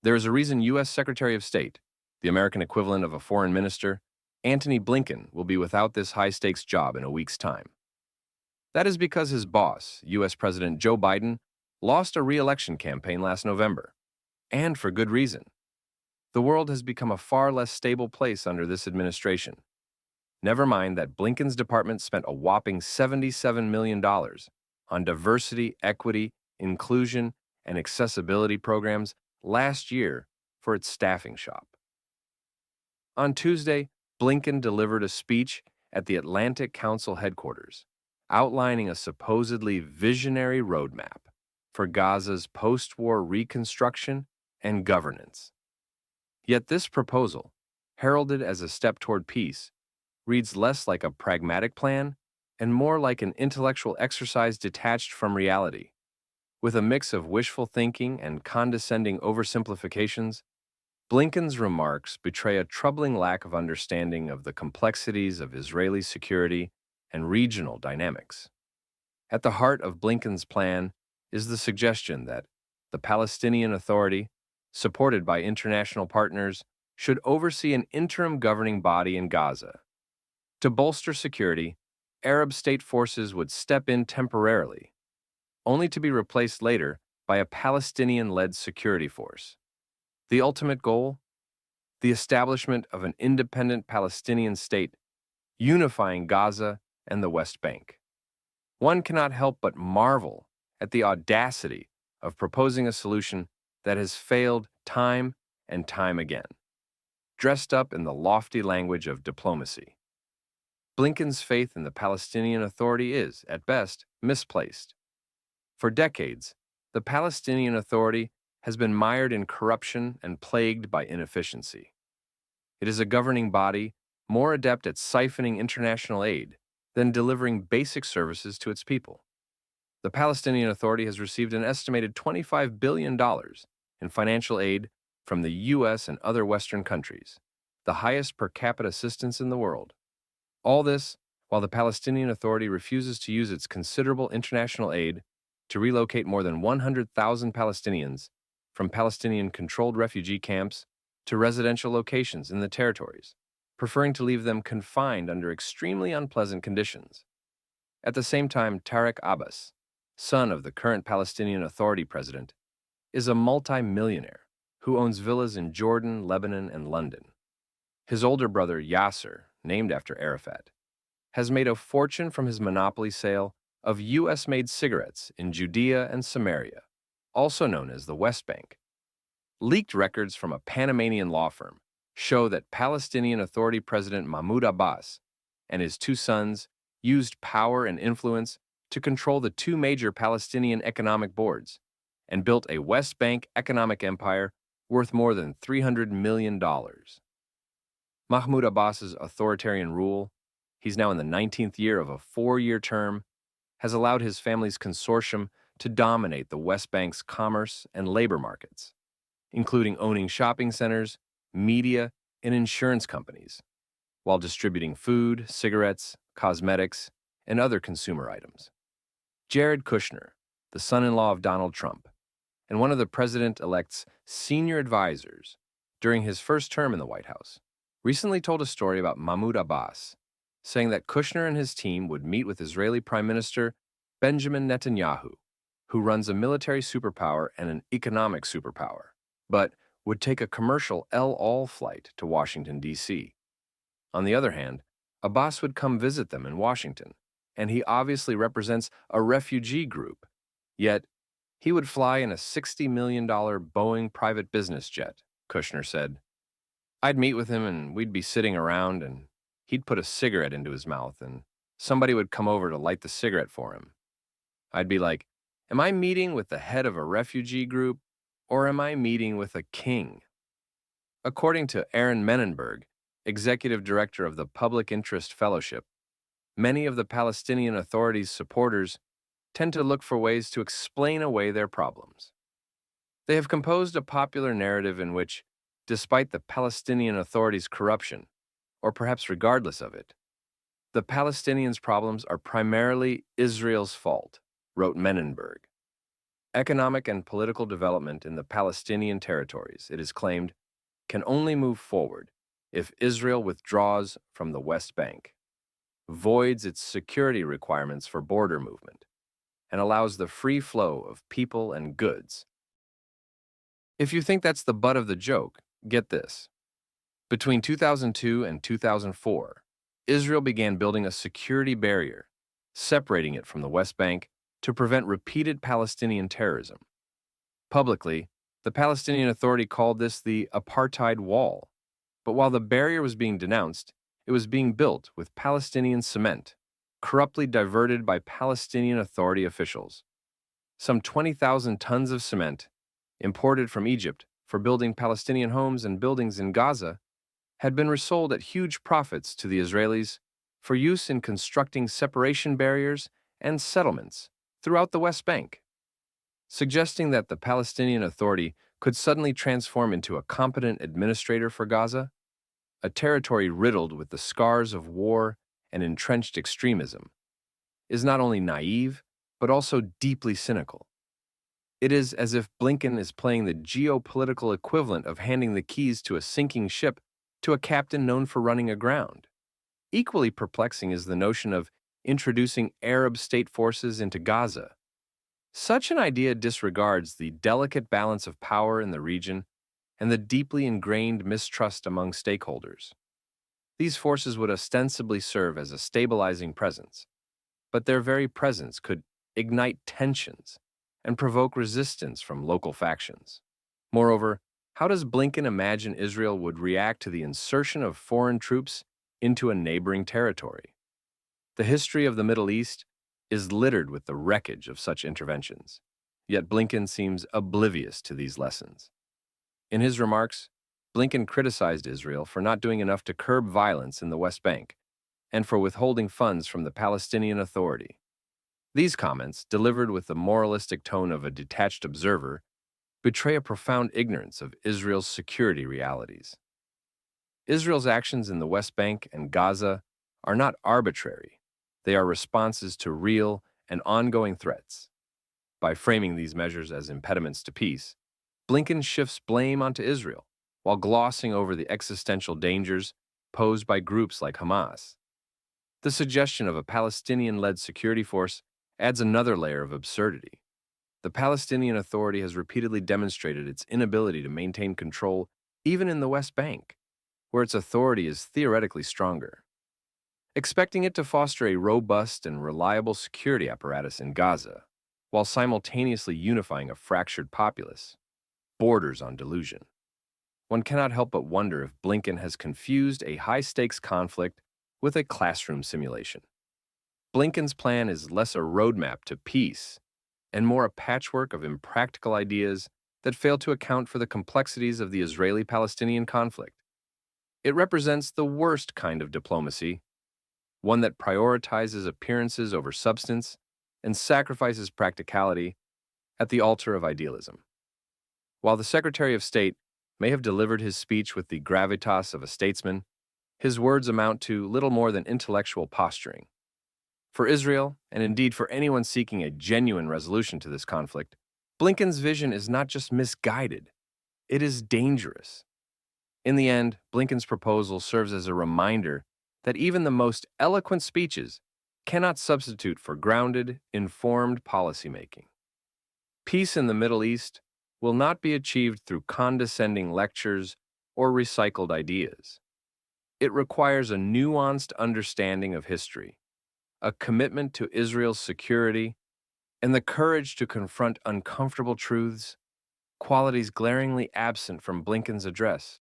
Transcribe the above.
There is a reason U.S. Secretary of State, the American equivalent of a foreign minister, Antony Blinken, will be without this high-stakes job in a week's time. That is because his boss, U.S. President Joe Biden, lost a re-election campaign last November, and for good reason. The world has become a far less stable place under this administration. Never mind that Blinken's department spent a whopping $77 million on diversity, equity, inclusion, and accessibility programs last year for its staffing shop. On Tuesday, Blinken delivered a speech at the Atlantic Council headquarters, outlining a supposedly visionary roadmap for Gaza's post-war reconstruction and governance. Yet this proposal, heralded as a step toward peace, reads less like a pragmatic plan and more like an intellectual exercise detached from reality. With a mix of wishful thinking and condescending oversimplifications, Blinken's remarks betray a troubling lack of understanding of the complexities of Israeli security and regional dynamics. At the heart of Blinken's plan is the suggestion that the Palestinian Authority, supported by international partners, should oversee an interim governing body in Gaza. To bolster security, Arab state forces would step in temporarily, only to be replaced later by a Palestinian-led security force. The ultimate goal? The establishment of an independent Palestinian state, unifying Gaza and the West Bank. One cannot help but marvel at the audacity of proposing a solution that has failed time and time again, dressed up in the lofty language of diplomacy. Blinken's faith in the Palestinian Authority is, at best, misplaced. For decades, the Palestinian Authority has been mired in corruption and plagued by inefficiency. It is a governing body more adept at siphoning international aid than delivering basic services to its people. The Palestinian Authority has received an estimated $25 billion in financial aid from the U.S. and other Western countries, the highest per capita assistance in the world. All this while the Palestinian Authority refuses to use its considerable international aid to relocate more than 100,000 Palestinians from Palestinian-controlled refugee camps to residential locations in the territories, preferring to leave them confined under extremely unpleasant conditions. At the same time, Tariq Abbas, son of the current Palestinian Authority president, is a multi-millionaire who owns villas in Jordan, Lebanon, and London. His older brother, Yasser, named after Arafat, has made a fortune from his monopoly sale of U.S.-made cigarettes in Judea and Samaria, also known as the West Bank. Leaked records from a Panamanian law firm show that Palestinian Authority President Mahmoud Abbas and his two sons used power and influence to control the two major Palestinian economic boards and built a West Bank economic empire worth more than $300 million. Mahmoud Abbas's authoritarian rule, he's now in the 19th year of a 4-year term, has allowed his family's consortium to dominate the West Bank's commerce and labor markets, including owning shopping centers, media, and insurance companies, while distributing food, cigarettes, cosmetics, and other consumer items. Jared Kushner, the son-in-law of Donald Trump, and one of the president-elect's senior advisors during his first term in the White House, recently told a story about Mahmoud Abbas, saying that Kushner and his team would meet with Israeli Prime Minister Benjamin Netanyahu, who runs a military superpower and an economic superpower, but would take a commercial El Al flight to Washington, D.C. On the other hand, Abbas would come visit them in Washington, and he obviously represents a refugee group, yet he would fly in a $60 million Boeing private business jet, Kushner said. I'd meet with him and we'd be sitting around and he'd put a cigarette into his mouth and somebody would come over to light the cigarette for him. I'd be like, am I meeting with the head of a refugee group or am I meeting with a king? According to Aaron Menenberg, executive director of the Public Interest Fellowship, many of the Palestinian Authority's supporters tend to look for ways to explain away their problems. They have composed a popular narrative in which, despite the Palestinian Authority's corruption, or perhaps regardless of it, the Palestinians' problems are primarily Israel's fault, wrote Menenberg. Economic and political development in the Palestinian territories, it is claimed, can only move forward if Israel withdraws from the West Bank, voids its security requirements for border movement, and allows the free flow of people and goods. If you think that's the butt of the joke, get this. Between 2002 and 2004, Israel began building a security barrier, separating it from the West Bank to prevent repeated Palestinian terrorism. Publicly, the Palestinian Authority called this the apartheid wall. But while the barrier was being denounced, it was being built with Palestinian cement, corruptly diverted by Palestinian Authority officials. Some 20,000 tons of cement, imported from Egypt for building Palestinian homes and buildings in Gaza, had been resold at huge profits to the Israelis for use in constructing separation barriers and settlements throughout the West Bank, suggesting that the Palestinian Authority could suddenly transform into a competent administrator for Gaza, a territory riddled with the scars of war and entrenched extremism, is not only naive, but also deeply cynical. It is as if Blinken is playing the geopolitical equivalent of handing the keys to a sinking ship to a captain known for running aground. Equally perplexing is the notion of introducing Arab state forces into Gaza. Such an idea disregards the delicate balance of power in the region and the deeply ingrained mistrust among stakeholders. These forces would ostensibly serve as a stabilizing presence, but their very presence could ignite tensions and provoke resistance from local factions. Moreover, how does Blinken imagine Israel would react to the insertion of foreign troops into a neighboring territory? The history of the Middle East is littered with the wreckage of such interventions, yet Blinken seems oblivious to these lessons. In his remarks, Blinken criticized Israel for not doing enough to curb violence in the West Bank and for withholding funds from the Palestinian Authority. These comments, delivered with the moralistic tone of a detached observer, betray a profound ignorance of Israel's security realities. Israel's actions in the West Bank and Gaza are not arbitrary. They are responses to real and ongoing threats. By framing these measures as impediments to peace, Blinken shifts blame onto Israel while glossing over the existential dangers posed by groups like Hamas. The suggestion of a Palestinian-led security force adds another layer of absurdity. The Palestinian Authority has repeatedly demonstrated its inability to maintain control even in the West Bank, where its authority is theoretically stronger. Expecting it to foster a robust and reliable security apparatus in Gaza, while simultaneously unifying a fractured populace, borders on delusion. One cannot help but wonder if Blinken has confused a high-stakes conflict with a classroom simulation. Blinken's plan is less a roadmap to peace and more a patchwork of impractical ideas that fail to account for the complexities of the Israeli-Palestinian conflict. It represents the worst kind of diplomacy, one that prioritizes appearances over substance and sacrifices practicality at the altar of idealism. While the Secretary of State may have delivered his speech with the gravitas of a statesman, his words amount to little more than intellectual posturing. For Israel, and indeed for anyone seeking a genuine resolution to this conflict, Blinken's vision is not just misguided, it is dangerous. In the end, Blinken's proposal serves as a reminder that even the most eloquent speeches cannot substitute for grounded, informed policymaking. Peace in the Middle East will not be achieved through condescending lectures or recycled ideas. It requires a nuanced understanding of history, a commitment to Israel's security, and the courage to confront uncomfortable truths, qualities glaringly absent from Blinken's address.